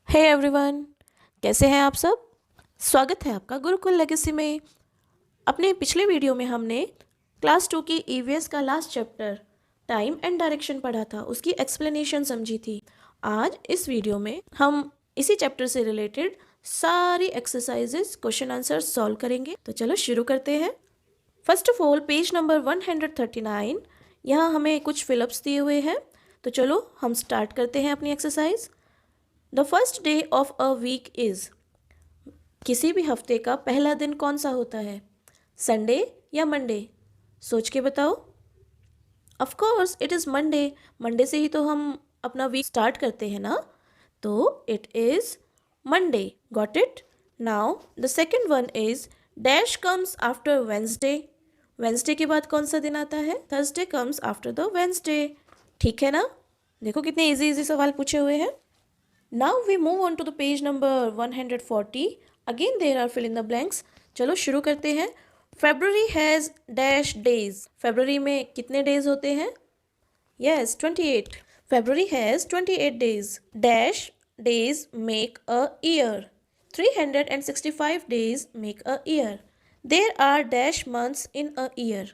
Hey everyone, कैसे हैं आप सब। स्वागत है आपका गुरुकुल लेगेसी में। अपने पिछले वीडियो में हमने क्लास 2 की ईवीएस का last chapter time and direction पढ़ा था, उसकी एक्सप्लेनेशन समझी थी। आज इस वीडियो में हम इसी चैप्टर से रिलेटेड सारी एक्सरसाइजेस क्वेश्चन आंसर सॉल्व करेंगे। तो चलो शुरू करते हैं। First of all page number 139, यहाँ हमें कुछ फिलअप्स दिए हुए हैं। तो चलो हम स्टार्ट करते हैं अपनी exercise. The first day of a week is, किसी भी हफ्ते का पहला दिन कौन सा होता है, संडे या मंडे? सोच के बताओ। Of course it is Monday. Monday से ही तो हम अपना वीक स्टार्ट करते हैं ना, तो it is Monday. Got it. Now the second one is dash comes after Wednesday. Wednesday के बाद कौन सा दिन आता है? Thursday comes after the Wednesday. ठीक है ना? देखो कितने इजी इजी सवाल पूछे हुए हैं। Now we move on to the page number 140. Again there are fill in the blanks. चलो शुरू करते हैं। February has dash days. February में कितने days होते हैं? Yes, 28. February has 28 days. Dash days make a year. 365 days make a year. There are dash months in a year.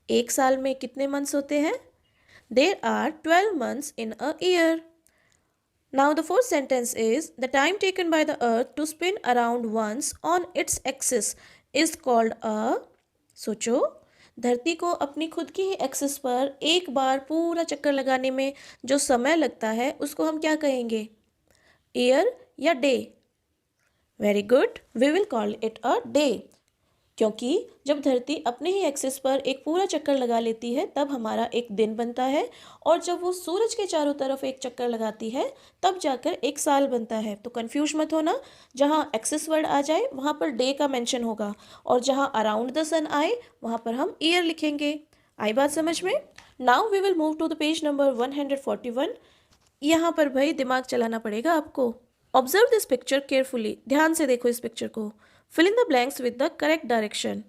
एक साल में कितने months होते हैं? There are 12 months in a year. Now the fourth sentence is the time taken by the earth to spin around once on its axis is called a, सोचो, धरती को अपनी खुद की ही एक्सिस पर एक बार पूरा चक्कर लगाने में जो समय लगता है उसको हम क्या कहेंगे? ईयर या day? Very good, we will call it a day. क्योंकि जब धरती अपने ही एक्सिस पर एक पूरा चक्कर लगा लेती है तब हमारा एक दिन बनता है, और जब वो सूरज के चारों तरफ एक चक्कर लगाती है तब जाकर एक साल बनता है। तो कंफ्यूज मत होना, जहाँ एक्सिस वर्ड आ जाए वहाँ पर डे का मेंशन होगा, और जहाँ अराउंड द सन आए वहाँ पर हम ईयर लिखेंगे। आई बात समझ में? Now we will move to the page number 141। यहाँ पर भाई दिमाग चलाना पड़ेगा आपको। ऑब्जर्व दिस पिक्चर केयरफुली, ध्यान से देखो इस पिक्चर को। Fill in the blanks with the correct direction.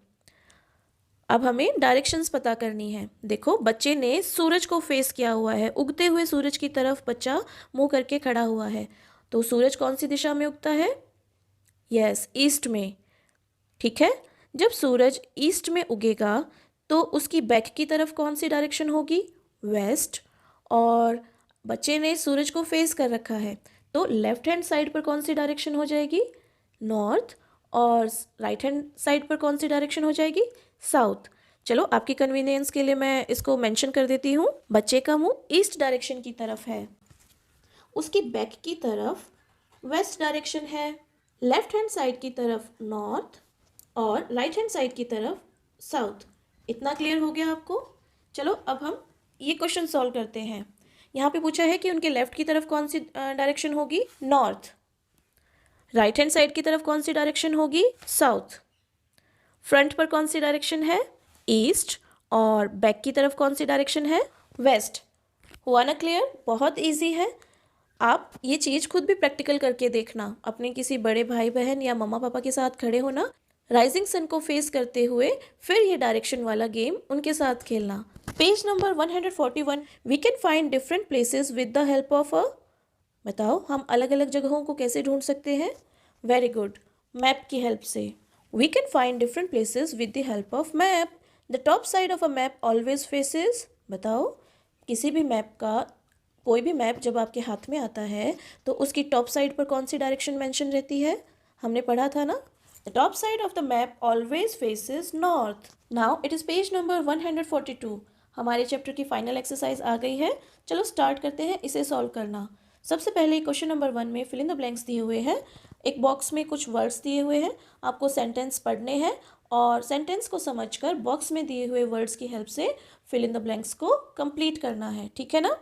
अब हमें डायरेक्शंस पता करनी है। देखो बच्चे ने सूरज को फेस किया हुआ है, उगते हुए सूरज की तरफ बच्चा मुंह करके खड़ा हुआ है। तो सूरज कौन सी दिशा में उगता है? यस, ईस्ट में। ठीक है, जब सूरज ईस्ट में उगेगा तो उसकी बैक की तरफ कौन सी डायरेक्शन होगी? वेस्ट। और बच्चे ने सूरज को फेस कर रखा है तो लेफ्ट हैंड साइड पर कौन सी डायरेक्शन हो जाएगी? नॉर्थ। और राइट हैंड साइड पर कौन सी डायरेक्शन हो जाएगी? साउथ। चलो आपकी कन्वीनियंस के लिए मैं इसको मेंशन कर देती हूँ। बच्चे का मुंह ईस्ट डायरेक्शन की तरफ है, उसकी बैक की तरफ वेस्ट डायरेक्शन है, लेफ्ट हैंड साइड की तरफ नॉर्थ और राइट हैंड साइड की तरफ साउथ। इतना क्लियर हो गया आपको? चलो अब हम ये क्वेश्चन सॉल्व करते हैं। यहाँ पे पूछा है कि उनके लेफ्ट की तरफ कौन सी डायरेक्शन होगी? नॉर्थ। राइट हैंड साइड की तरफ कौन सी डायरेक्शन होगी? साउथ। फ्रंट पर कौन सी डायरेक्शन है? ईस्ट। और बैक की तरफ कौन सी डायरेक्शन है? वेस्ट। हुआ ना क्लियर? बहुत इजी है। आप ये चीज़ खुद भी प्रैक्टिकल करके देखना, अपने किसी बड़े भाई बहन या मम्मा पापा के साथ खड़े होना, राइजिंग सन को फेस करते हुए फिर ये डायरेक्शन वाला गेम उनके साथ खेलना। Page number 141, we can find different places with the help of a, बताओ हम अलग अलग जगहों को कैसे ढूंढ सकते हैं? वेरी गुड, मैप की हेल्प से। We can find different places with the help of map. The top side of a map always faces, बताओ किसी भी मैप का, कोई भी मैप जब आपके हाथ में आता है तो उसकी टॉप साइड पर कौन सी डायरेक्शन मेंशन रहती है? हमने पढ़ा था ना, the top side of the map always faces north. Now it is page number 142। हमारे चैप्टर की फाइनल एक्सरसाइज आ गई है। चलो स्टार्ट करते हैं इसे सॉल्व करना। सबसे पहले क्वेश्चन नंबर 1 में फिल इन द ब्लैंक्स दिए हुए हैं। एक बॉक्स में कुछ वर्ड्स दिए हुए हैं, आपको सेंटेंस पढ़ने हैं और सेंटेंस को समझकर बॉक्स में दिए हुए वर्ड्स की हेल्प से फिल इन द ब्लैंक्स को कंप्लीट करना है। ठीक है ना?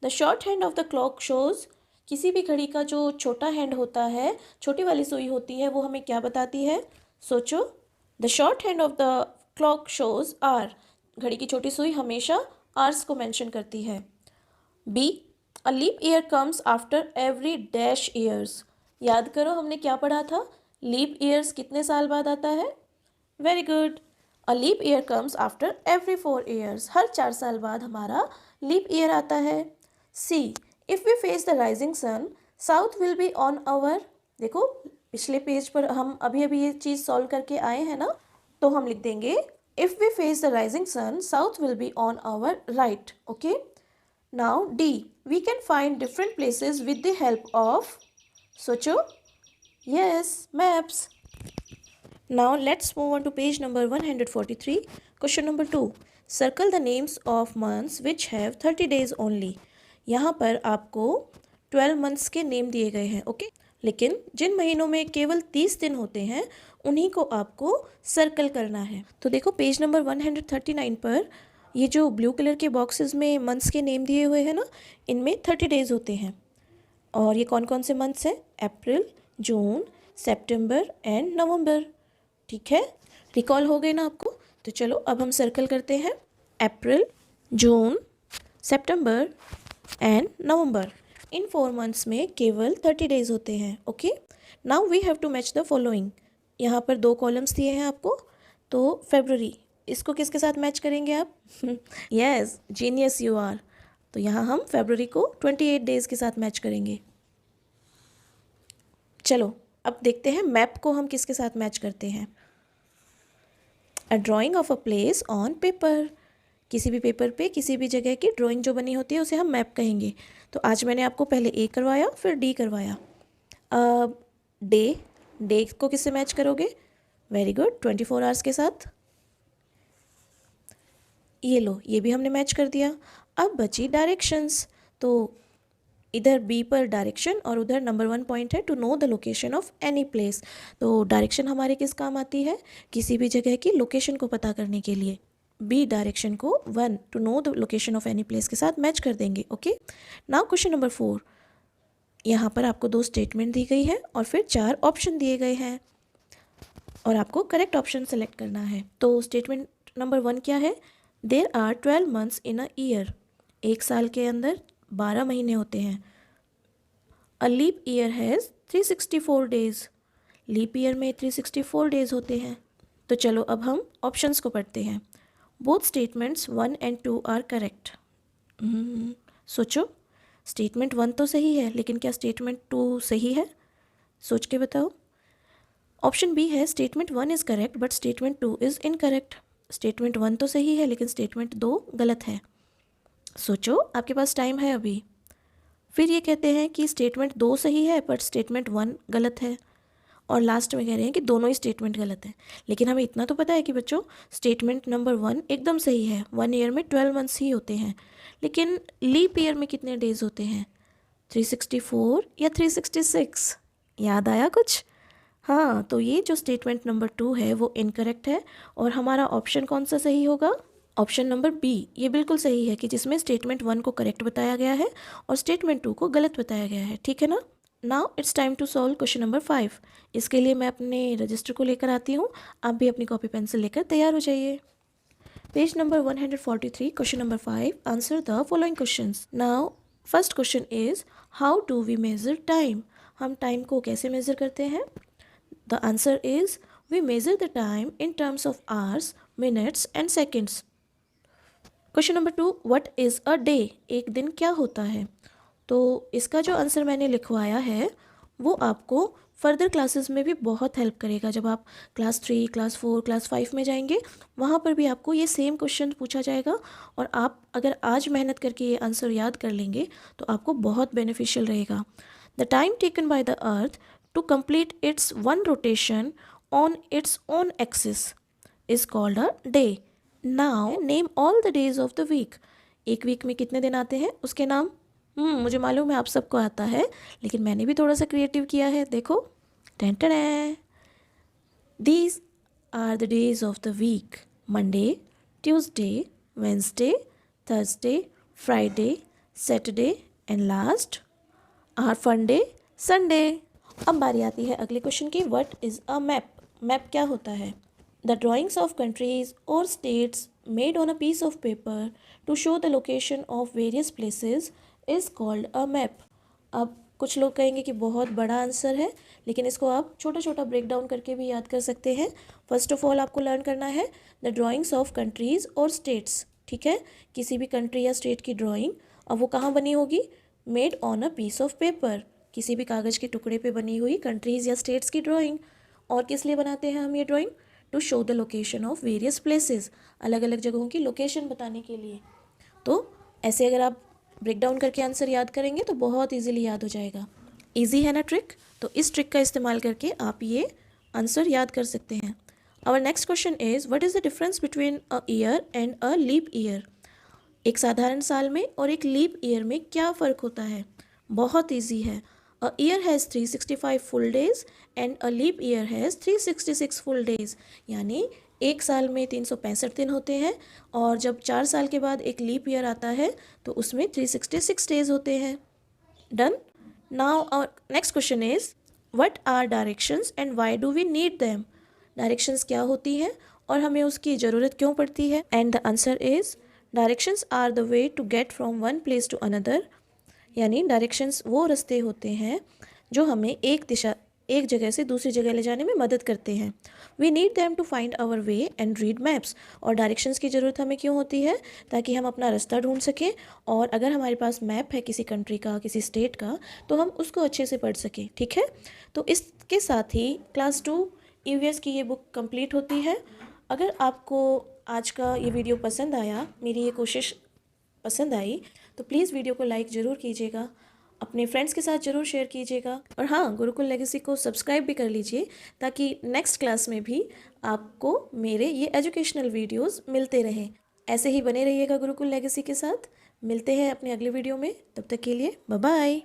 The short hand of the clock shows, किसी भी घड़ी का जो छोटा हैंड होता है, छोटी वाली सुई होती है, वो हमें क्या बताती है? सोचो। The short hand of the clock shows hour, घड़ी की छोटी सुई हमेशा आर्स को मेंशन करती है। B, a leap year comes after every dash years. याद करो हमने क्या पढ़ा था? लीप ईयर्स कितने साल बाद आता है? Very good, a leap year comes after every 4 years. हर 4 साल बाद हमारा लीप ईयर आता है। See, if we face the rising sun south will be on our, देखो पिछले पेज पर हम अभी अभी ये चीज़ सॉल्व करके आए हैं ना, तो हम लिख देंगे if we face the rising sun south will be on our right. Okay. Now D, we can find different places with the help of, सोचो, yes, maps. Now let's move on to page number 143. Question number 2. Circle the names of months which have 30 days only. यहाँ पर आपको 12 months के name दिए गए हैं. Okay. लेकिन जिन महीनों में केवल 30 दिन होते हैं उन्हीं को आपको सर्कल करना है. तो देखो पेज नंबर 139 पर ये जो ब्लू कलर के बॉक्सेस में मंथ्स के नेम दिए हुए हैं ना, इनमें 30 डेज होते हैं. और ये कौन कौन से मंथ्स हैं? अप्रैल, जून, सितंबर एंड नवंबर. ठीक है, रिकॉल हो गए ना आपको? तो चलो अब हम सर्कल करते हैं. अप्रैल, जून, सितंबर एंड नवंबर. इन 4 मंथ्स में केवल 30 डेज होते हैं. Okay. Now we have to match the following. यहाँ पर 2 कॉलम्स दिए हैं आपको. तो फरवरी, इसको किसके साथ मैच करेंगे आप? Yes, genius you are. तो यहाँ हम फरवरी को 28 डेज के साथ मैच करेंगे. चलो अब देखते हैं मैप को हम किसके साथ मैच करते हैं. A drawing of a place on paper. किसी भी पेपर पे किसी भी जगह की ड्राइंग जो बनी होती है उसे हम मैप कहेंगे. तो आज मैंने आपको पहले ए करवाया, फिर डी करवाया. डे, डे को किससे मैच करोगे? वेरी गुड, 24 आवर्स के साथ. ये लो, ये भी हमने मैच कर दिया. अब बची डायरेक्शंस. तो इधर बी पर डायरेक्शन और उधर नंबर 1 पॉइंट है to know the location of any place. तो डायरेक्शन हमारे किस काम आती है? किसी भी जगह की लोकेशन को पता करने के लिए. बी डायरेक्शन को 1 to know the location of any place के साथ मैच कर देंगे. ओके. Now question number 4. यहाँ पर आपको 2 स्टेटमेंट दी गई है और फिर 4 ऑप्शन दिए गए हैं और आपको करेक्ट ऑप्शन सेलेक्ट करना है. तो स्टेटमेंट नंबर 1 क्या है? There are 12 months in a year. एक साल के अंदर 12 महीने होते हैं. A leap year has 364 days. Leap year में 364 डेज होते हैं. तो चलो अब हम ऑप्शंस को पढ़ते हैं. Both statements 1 and 2 are correct. सोचो, स्टेटमेंट 1 तो सही है, लेकिन क्या स्टेटमेंट 2 सही है? सोच के बताओ. ऑप्शन बी है statement 1 is correct but statement 2 is incorrect. Statement 1 तो सही है लेकिन स्टेटमेंट 2 गलत है. सोचो, आपके पास टाइम है अभी. फिर ये कहते हैं कि स्टेटमेंट 2 सही है बट स्टेटमेंट 1 गलत है. और लास्ट में कह रहे हैं कि दोनों ही स्टेटमेंट गलत है. लेकिन हमें इतना तो पता है कि बच्चों स्टेटमेंट नंबर 1 एकदम सही है. 1 ईयर में 12 मंथ्स ही होते हैं. लेकिन लीप ईयर में कितने डेज होते हैं? 364 या 366? याद आया कुछ? हाँ, तो ये जो स्टेटमेंट नंबर 2 है वो इनकरेक्ट है. और हमारा ऑप्शन कौन सा सही होगा? ऑप्शन नंबर बी, ये बिल्कुल सही है कि जिसमें स्टेटमेंट 1 को करेक्ट बताया गया है और स्टेटमेंट 2 को गलत बताया गया है. ठीक है ना? Now it's time to solve question number 5. इसके लिए मैं अपने रजिस्टर को लेकर आती हूँ. आप भी अपनी कॉपी पेंसिल लेकर तैयार हो जाइए. Page number 143, question number 5. Answer the following questions. Now first question is how do we measure time. हम टाइम को कैसे मेज़र करते हैं? The answer is we measure the time in terms of hours, minutes and seconds. Question number 2, what is a day. एक दिन क्या होता है? तो इसका जो आंसर मैंने लिखवाया है वो आपको फर्दर क्लासेस में भी बहुत हेल्प करेगा. जब आप क्लास 3, क्लास 4, क्लास 5 में जाएंगे वहाँ पर भी आपको ये सेम क्वेश्चन पूछा जाएगा. और आप अगर आज मेहनत करके ये आंसर याद कर लेंगे तो आपको बहुत बेनिफिशियल रहेगा. The time taken by the earth to complete its one rotation on its own axis is called a day. Now name all the days of the week. एक वीक में कितने दिन आते हैं उसके नाम. मुझे मालूम है आप सबको आता है, लेकिन मैंने भी थोड़ा सा क्रिएटिव किया है. देखो, टेंटन. These are the days of the week. Monday, Tuesday, Wednesday, Thursday, Friday, Saturday and last are funday, Sunday. अब बारी आती है अगले क्वेश्चन की. What is a map. Map क्या होता है? द ड्राइंग्स ऑफ कंट्रीज और states made on a piece of paper to show the location of various places is called a map. अब कुछ लोग कहेंगे कि बहुत बड़ा आंसर है, लेकिन इसको आप छोटा छोटा ब्रेक डाउन करके भी याद कर सकते हैं. फर्स्ट ऑफ ऑल आपको लर्न करना है द ड्राइंग्स ऑफ कंट्रीज़ और स्टेट्स. ठीक है, किसी भी कंट्री या स्टेट की ड्राइंग. अब वो कहाँ बनी होगी? Made on a piece of paper. किसी भी कागज़ के टुकड़े पे बनी हुई कंट्रीज़ या स्टेट्स की ड्राइंग। और किस लिए बनाते हैं हम ये drawing? To show the location of various places, अलग अलग जगहों की लोकेशन बताने के लिए। तो ऐसे अगर आप ब्रेक डाउन करके आंसर याद करेंगे तो बहुत इजीली याद हो जाएगा। इजी है ना ट्रिक? तो इस ट्रिक का इस्तेमाल करके आप ये आंसर याद कर सकते हैं। Our next question is what is the difference between a year and a leap year? एक साधारण साल में और एक लीप ईयर में क्या फ़र्क होता है? बहुत इजी है। A year has 365 full days and a leap year has 366 full days. यानी एक साल में 365 दिन होते हैं और जब 4 साल के बाद एक लीप ईयर आता है तो उसमें 366 डेज़ होते हैं। Done. Now our next question is what are directions and why do we need them? Directions क्या होती हैं और हमें उसकी ज़रूरत क्यों पड़ती है? And the answer is directions are the way to get from one place to another. यानी डायरेक्शंस वो रास्ते होते हैं जो हमें एक जगह से दूसरी जगह ले जाने में मदद करते हैं। We need them to find our way and read maps. और डायरेक्शंस की ज़रूरत हमें क्यों होती है? ताकि हम अपना रास्ता ढूंढ सकें और अगर हमारे पास मैप है किसी कंट्री का, किसी स्टेट का, तो हम उसको अच्छे से पढ़ सकें। ठीक है, तो इसके साथ ही क्लास 2 ईवीएस की ये बुक कंप्लीट होती है। अगर आपको आज का ये वीडियो पसंद आया, मेरी ये कोशिश पसंद आई, तो प्लीज़ वीडियो को लाइक ज़रूर कीजिएगा, अपने फ्रेंड्स के साथ ज़रूर शेयर कीजिएगा और हाँ, गुरुकुल लेगेसी को सब्सक्राइब भी कर लीजिए ताकि नेक्स्ट क्लास में भी आपको मेरे ये एजुकेशनल वीडियोस मिलते रहें। ऐसे ही बने रहिएगा गुरुकुल लेगेसी के साथ। मिलते हैं अपने अगले वीडियो में, तब तक के लिए बाय बाय।